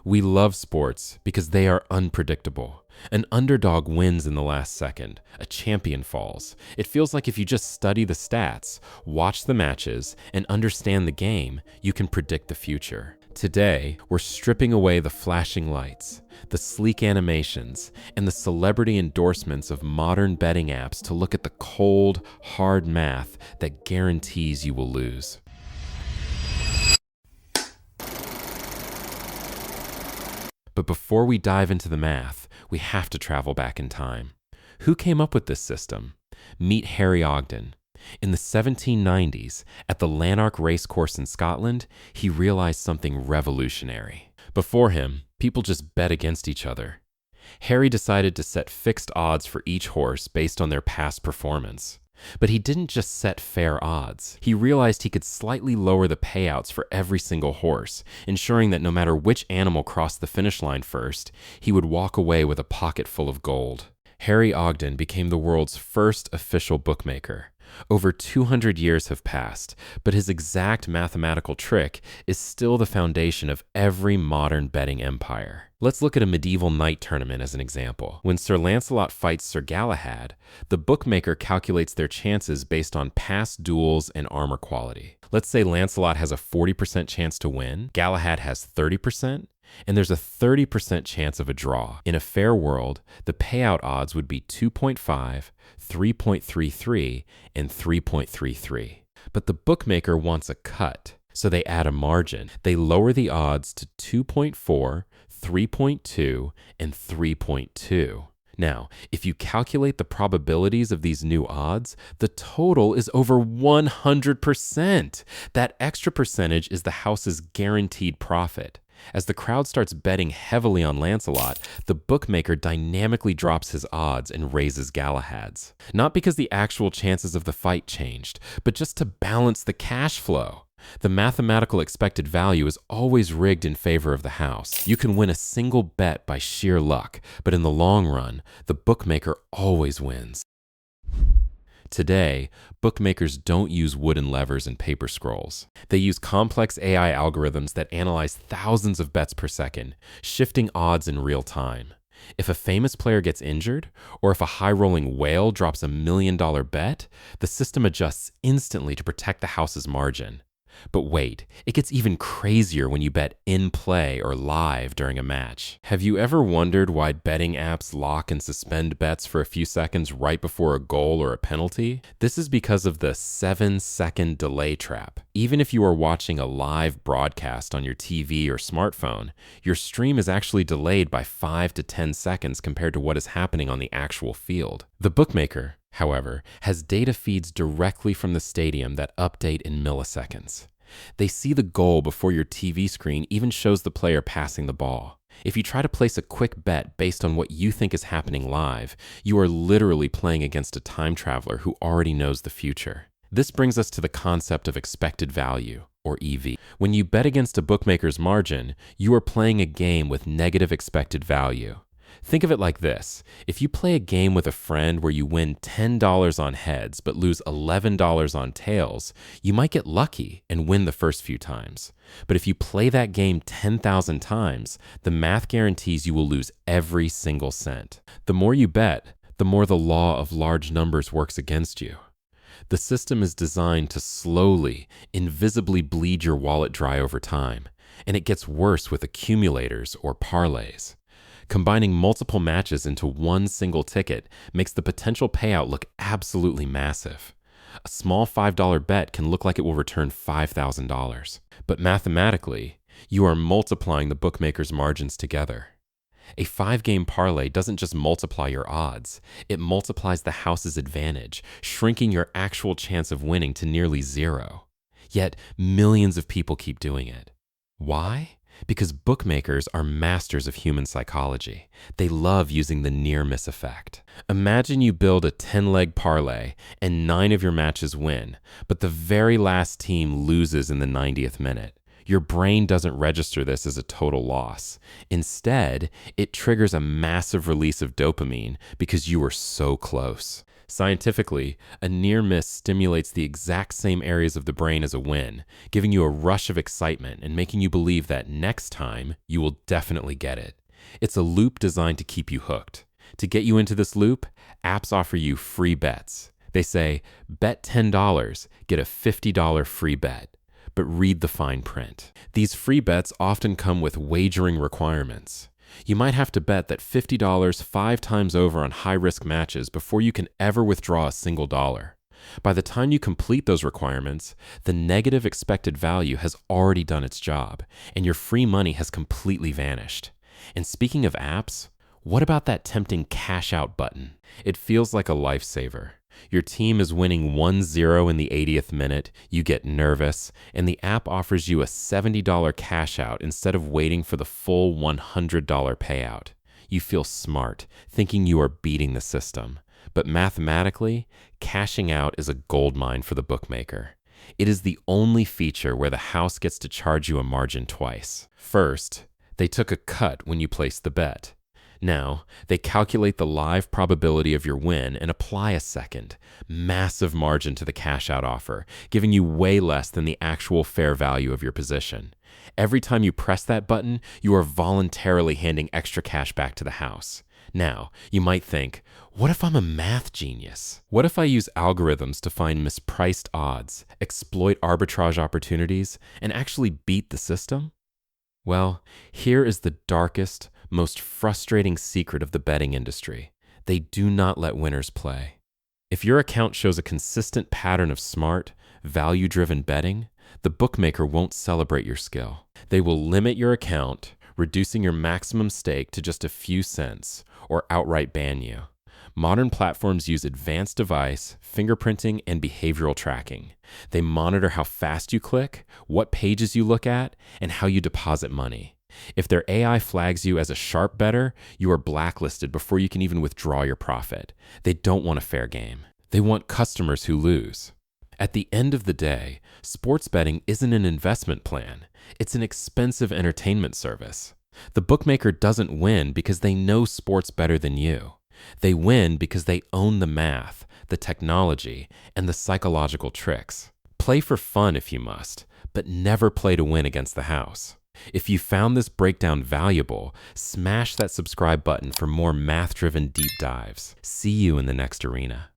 We love sports because they are unpredictable. An underdog wins in the last second. A champion falls. It feels like if you just study the stats, watch the matches, and understand the game, you can predict the future. Today, we're stripping away the flashing lights, the sleek animations, and the celebrity endorsements of modern betting apps to look at the cold, hard math that guarantees you will lose. But before we dive into the math, we have to travel back in time. Who came up with this system? Meet Harry Ogden. In the 1790s, at the Lanark Racecourse in Scotland, he realized something revolutionary. Before him, people just bet against each other. Harry decided to set fixed odds for each horse based on their past performance. But he didn't just set fair odds. He realized he could slightly lower the payouts for every single horse, ensuring that no matter which animal crossed the finish line first, he would walk away with a pocket full of gold. Harry Ogden became the world's first official bookmaker. Over 200 years have passed, but his exact mathematical trick is still the foundation of every modern betting empire. Let's look at a medieval knight tournament as an example. When Sir Lancelot fights Sir Galahad, the bookmaker calculates their chances based on past duels and armor quality. Let's say Lancelot has a 40% chance to win, Galahad has 30%, and there's a 30% chance of a draw. In a fair world, the payout odds would be 2.5, 3.33, and 3.33. But the bookmaker wants a cut, so they add a margin. They lower the odds to 2.4, 3.2, and 3.2. Now, if you calculate the probabilities of these new odds, the total is over 100%. That extra percentage is the house's guaranteed profit. As the crowd starts betting heavily on Lancelot, the bookmaker dynamically drops his odds and raises Galahad's. Not because the actual chances of the fight changed, but just to balance the cash flow. The mathematical expected value is always rigged in favor of the house. You can win a single bet by sheer luck, but in the long run, the bookmaker always wins. Today, bookmakers don't use wooden levers and paper scrolls. They use complex AI algorithms that analyze thousands of bets per second, shifting odds in real time. If a famous player gets injured, or if a high-rolling whale drops $1 million bet, the system adjusts instantly to protect the house's margin. But wait, it gets even crazier when you bet in play or live during a match. Have you ever wondered why betting apps lock and suspend bets for a few seconds right before a goal or a penalty? This is because of the 7-second delay trap. Even if you are watching a live broadcast on your TV or smartphone, your stream is actually delayed by 5 to 10 seconds compared to what is happening on the actual field. The bookmaker, however, has data feeds directly from the stadium that update in milliseconds. They see the goal before your TV screen even shows the player passing the ball. If you try to place a quick bet based on what you think is happening live, you are literally playing against a time traveler who already knows the future. This brings us to the concept of expected value, or EV. When you bet against a bookmaker's margin, you are playing a game with negative expected value. Think of it like this. If you play a game with a friend where you win $10 on heads but lose $11 on tails, you might get lucky and win the first few times. But if you play that game 10,000 times, the math guarantees you will lose every single cent. The more you bet, the more the law of large numbers works against you. The system is designed to slowly, invisibly bleed your wallet dry over time, and it gets worse with accumulators or parlays. Combining multiple matches into one single ticket makes the potential payout look absolutely massive. A small $5 bet can look like it will return $5,000. But mathematically, you are multiplying the bookmaker's margins together. A 5-game parlay doesn't just multiply your odds, it multiplies the house's advantage, shrinking your actual chance of winning to nearly zero. Yet, millions of people keep doing it. Why? Because bookmakers are masters of human psychology. They love using the near-miss effect. Imagine you build a 10-leg parlay and 9 of your matches win, but the very last team loses in the 90th minute. Your brain doesn't register this as a total loss. Instead, it triggers a massive release of dopamine because you were so close. Scientifically, a near miss stimulates the exact same areas of the brain as a win, giving you a rush of excitement and making you believe that next time you will definitely get it. It's a loop designed to keep you hooked. To get you into this loop, apps offer you free bets. They say, bet $10, get a $50 free bet. But read the fine print. These free bets often come with wagering requirements. You might have to bet that $50 5 times over on high-risk matches before you can ever withdraw a single dollar. By the time you complete those requirements, the negative expected value has already done its job, and your free money has completely vanished. And speaking of apps, what about that tempting cash out button? It feels like a lifesaver. Your team is winning 1-0 in the 80th minute, you get nervous, and the app offers you a $70 cash out instead of waiting for the full $100 payout. You feel smart, thinking you are beating the system. But mathematically, cashing out is a goldmine for the bookmaker. It is the only feature where the house gets to charge you a margin twice. First, they took a cut when you placed the bet. Now, they calculate the live probability of your win and apply a second, massive margin to the cash out offer, giving you way less than the actual fair value of your position. Every time you press that button, you are voluntarily handing extra cash back to the house. Now, you might think, what if I'm a math genius? What if I use algorithms to find mispriced odds, exploit arbitrage opportunities, and actually beat the system? Well, here is the darkest, most frustrating secret of the betting industry. They do not let winners play. If your account shows a consistent pattern of smart, value-driven betting, the bookmaker won't celebrate your skill. They will limit your account, reducing your maximum stake to just a few cents, or outright ban you. Modern platforms use advanced device, fingerprinting, and behavioral tracking. They monitor how fast you click, what pages you look at, and how you deposit money. If their AI flags you as a sharp bettor, you are blacklisted before you can even withdraw your profit. They don't want a fair game. They want customers who lose. At the end of the day, sports betting isn't an investment plan. It's an expensive entertainment service. The bookmaker doesn't win because they know sports better than you. They win because they own the math, the technology, and the psychological tricks. Play for fun if you must, but never play to win against the house. If you found this breakdown valuable, smash that subscribe button for more math-driven deep dives. See you in the next arena.